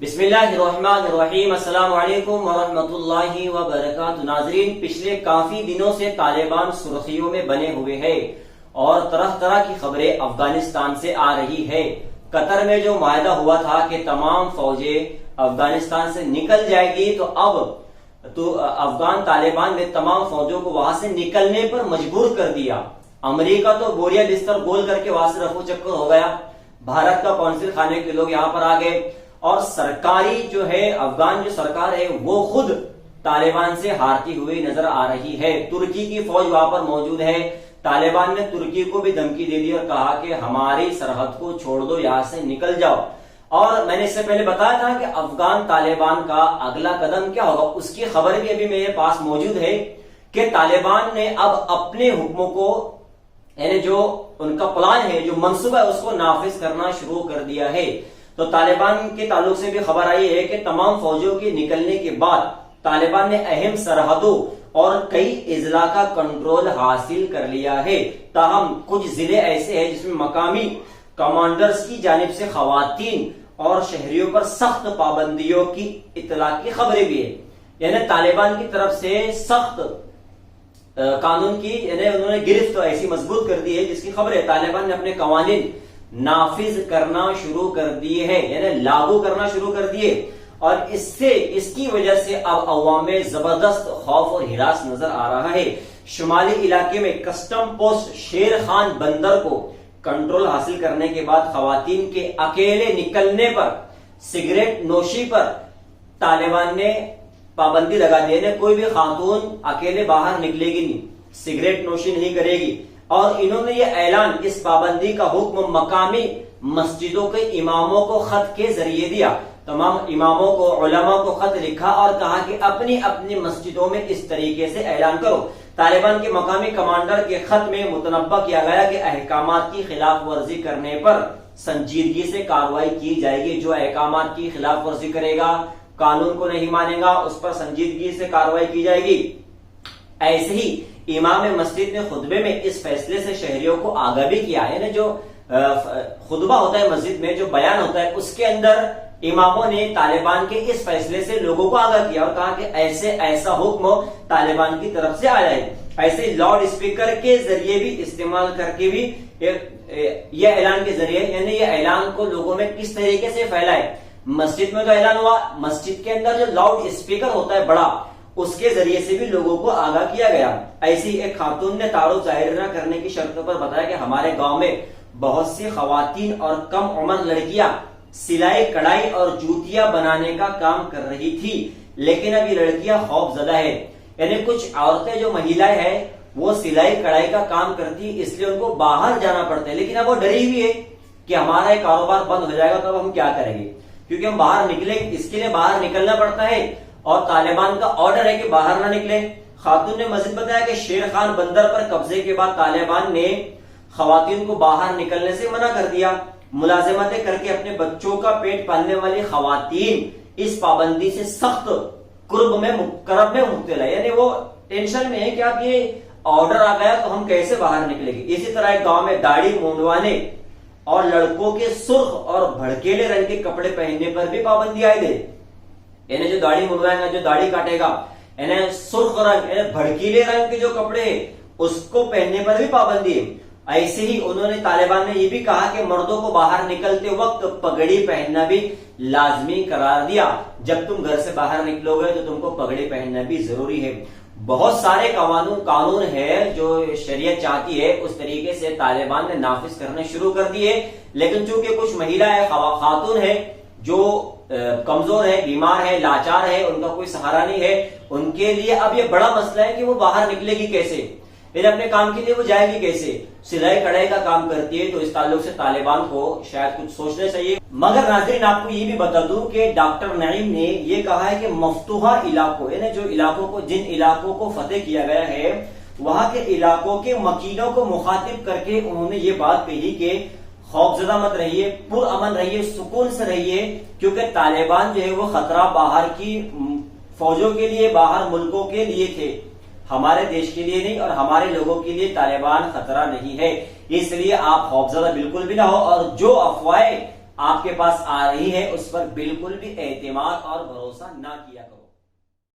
بسم اللہ الرحمن الرحیم۔ السلام علیکم ورحمۃ اللہ وبرکاتہ۔ ناظرین، پچھلے کافی دنوں سے طالبان سرخیوں میں بنے ہوئے ہیں اور طرح طرح کی خبریں افغانستان سے آ رہی ہے۔ قطر میں جو معاہدہ ہوا تھا کہ تمام فوجیں افغانستان سے نکل جائے گی، تو اب افغان طالبان نے تمام فوجوں کو وہاں سے نکلنے پر مجبور کر دیا۔ امریکہ تو بوریا بستر گول کر کے وہاں سے رفو چکر ہو گیا۔ بھارت کا قونصل خانے کے لوگ یہاں پر آ گئے اور سرکاری جو ہے افغان جو سرکار ہے وہ خود طالبان سے ہارتی ہوئی نظر آ رہی ہے۔ ترکی کی فوج وہاں پر موجود ہے۔ طالبان نے ترکی کو بھی دھمکی دے دی اور کہا کہ ہماری سرحد کو چھوڑ دو، یہاں سے نکل جاؤ۔ اور میں نے اس سے پہلے بتایا تھا کہ افغان طالبان کا اگلا قدم کیا ہوگا، اس کی خبر بھی ابھی میرے پاس موجود ہے کہ طالبان نے اب اپنے حکموں کو، یعنی جو ان کا پلان ہے، جو منصوبہ ہے، اس کو نافذ کرنا شروع کر دیا ہے۔ تو طالبان کے تعلق سے بھی خبر آئی ہے کہ تمام فوجوں کے نکلنے کے بعد طالبان نے اہم سرحدوں اور کئی اضلاع کا کنٹرول حاصل کر لیا ہے۔ تاہم کچھ ضلع ایسے ہیں جس میں مقامی کمانڈرز کی جانب سے خواتین اور شہریوں پر سخت پابندیوں کی اطلاع کی خبریں بھی ہیں۔ یعنی طالبان کی طرف سے سخت قانون کی، یعنی انہوں نے گرفت ایسی مضبوط کر دی ہے جس کی خبر ہے۔ طالبان نے اپنے قوانین نافذ کرنا شروع کر دیے ہیں، یعنی لاگو کرنا شروع کر دیے، اور اس کی وجہ سے اب عوام میں زبردست خوف اور ہراس نظر آ رہا ہے۔ شمالی علاقے میں کسٹم پوسٹ شیر خان بندر کو کنٹرول حاصل کرنے کے بعد خواتین کے اکیلے نکلنے پر، سگریٹ نوشی پر طالبان نے پابندی لگا دی ہے۔ کوئی بھی خاتون اکیلے باہر نکلے گی نہیں، سگریٹ نوشی نہیں کرے گی، اور انہوں نے یہ اعلان، اس پابندی کا حکم مقامی مسجدوں کے اماموں کو خط کے ذریعے دیا۔ تمام اماموں کو، علماء کو خط لکھا اور کہا کہ اپنی اپنی مسجدوں میں اس طریقے سے اعلان کرو۔ طالبان کے مقامی کمانڈر کے خط میں متنبہ کیا گیا کہ احکامات کی خلاف ورزی کرنے پر سنجیدگی سے کارروائی کی جائے گی۔ جو احکامات کی خلاف ورزی کرے گا، قانون کو نہیں مانے گا، اس پر سنجیدگی سے کارروائی کی جائے گی۔ ایسے ہی امام مسجد نے خطبے میں اس فیصلے سے شہریوں کو آگاہ بھی کیا، یعنی جو خطبہ ہوتا ہے مسجد میں، جو بیان ہوتا ہے، اس کے اندر اماموں نے طالبان کے اس فیصلے سے لوگوں کو آگاہ کیا اور کہا کہ ایسا حکم طالبان کی طرف سے آیا ہے۔ ایسے لاؤڈ اسپیکر کے ذریعے بھی استعمال کر کے بھی یہ اعلان کے ذریعے، یعنی یہ اعلان کو لوگوں میں کس طریقے سے پھیلائے۔ مسجد میں جو اعلان ہوا، مسجد کے اندر جو لاؤڈ اسپیکر ہوتا ہے بڑا، اس کے ذریعے سے بھی لوگوں کو آگاہ کیا گیا۔ ایسی ایک خاتون نے تعارف ظاہر نہ کرنے کی شرط پر بتایا کہ ہمارے گاؤں میں بہت سی خواتین اور کم عمر لڑکیاں سلائی کڑھائی اور جوتیاں بنانے کا کام کر رہی تھی، لیکن اب یہ لڑکیاں خوف زدہ ہے۔ یعنی کچھ عورتیں، جو مہیلائیں ہیں، وہ سلائی کڑھائی کا کام کرتی، اس لیے ان کو باہر جانا پڑتا ہے، لیکن اب وہ ڈری ہوئی ہے کہ ہمارا یہ کاروبار بند ہو جائے گا تو اب ہم کیا کریں گے، کیونکہ ہم باہر نکلیں، اس کے لیے باہر نکلنا پڑتا ہے اور طالبان کا آرڈر ہے کہ باہر نہ نکلیں۔ خاتون نے مزید بتایا کہ شیر خان بندر پر قبضے کے بعد طالبان نے خواتین کو باہر نکلنے سے منع کر دیا۔ ملازمتیں کر کے اپنے بچوں کا پیٹ پالنے والی خواتین اس پابندی سے سخت کرب میں مبتلا ہے، یعنی وہ ٹینشن میں ہے کہ اب یہ آرڈر آ گیا تو ہم کیسے باہر نکلیں گے۔ اسی طرح ایک گاؤں میں داڑھی مونڈوانے اور لڑکوں کے سرخ اور بھڑکیلے رنگ کے کپڑے پہننے پر بھی پابندی عائد ہے۔ یعنی جو داڑھی منڈوائے گا، جو داڑھی کاٹے گا، یعنی سرخ رنگ، یعنی بھڑکیلے رنگ کے جو کپڑے ہیں اس کو پہننے پر بھی پابندی ہے۔ ایسے ہی انہوں نے، طالبان نے یہ بھی کہا کہ مردوں کو باہر نکلتے وقت پگڑی پہننا بھی لازمی قرار دیا۔ جب تم گھر سے باہر نکلو گے تو تم کو پگڑی پہننا بھی ضروری ہے۔ بہت سارے قانون ہے جو شریعت چاہتی ہے، اس طریقے سے طالبان نے نافذ کرنے شروع کر دیے، لیکن چونکہ کچھ مہیلا ہے، خاتون ہے، جو کمزور ہے، بیمار ہے، لاچار ہے، ان کا کوئی سہارا نہیں ہے، ان کے لیے اب یہ بڑا مسئلہ ہے کہ وہ باہر نکلے گی کیسے، پھر اپنے کام کے لیے وہ جائے گی کیسے۔ سلائی کڑھائی کا کام کرتی ہے، تو اس تعلق سے طالبان کو شاید کچھ سوچنا چاہیے۔ مگر ناظرین، آپ کو یہ بھی بتا دوں کہ ڈاکٹر نعیم نے یہ کہا ہے کہ مفتوحہ علاقوں، یعنی جو علاقوں کو، جن علاقوں کو فتح کیا گیا ہے، وہاں کے علاقوں کے مکینوں کو مخاطب کر کے انہوں نے یہ بات کہی کہ خوف زدہ مت رہیے، پر امن رہیے، سکون سے رہیے، کیونکہ طالبان جو ہے وہ خطرہ باہر کی فوجوں کے لیے، باہر ملکوں کے لیے تھے، ہمارے دیش کے لیے نہیں، اور ہمارے لوگوں کے لیے طالبان خطرہ نہیں ہے، اس لیے آپ خوفزدہ بالکل بھی نہ ہو، اور جو افواہیں آپ کے پاس آ رہی ہے اس پر بالکل بھی اعتماد اور بھروسہ نہ کیا کرو۔